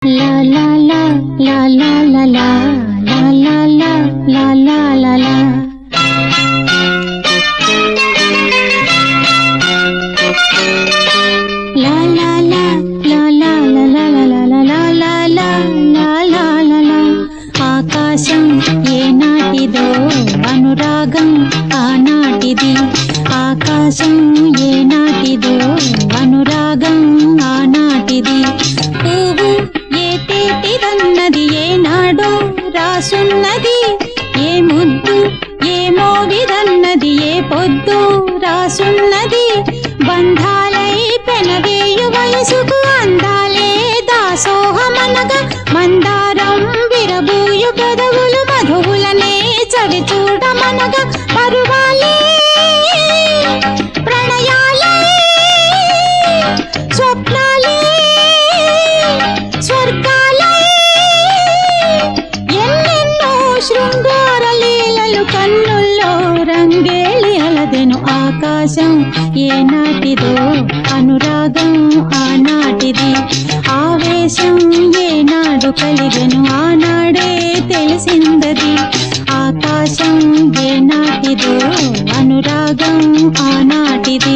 La la la la la la la la la la la la la la. La la la la la la la la la la la la la la la. ఆకాశం ఏనాటిదో అనురాగం ఆనాటిది. ఆకాశం ఏనాటిదో అనురాగం ఆనాటిది. పువ్వు ఏటేటిదన్నది ఏనాడో రాసున్నది. ఏ ముద్దు ఏ మోవిదన్నది ఏ పొద్దు రాసున్నది. బంధాలై పెనవేయు వయసుకు అందాలే దాసోహమనగా మందారం విరబూయు పెదవులు మధువులనే చవి చూడమనగా పరువాలే ప్రణయాలే స్వప్నాలే స్వర్గాలే ఎన్నెన్నో శృంగార లీలలు కన్నుల్లో రంగేళి అలదెను. ఆకాశం ఏనాటిదో అనురాగం ఆనాటిది. ఆవేశం ఏనాడు కలిగెను ఆనాడే తెలిసిందది. ఆకాశం ఏనాటిదో అనురాగం ఆనాటిది.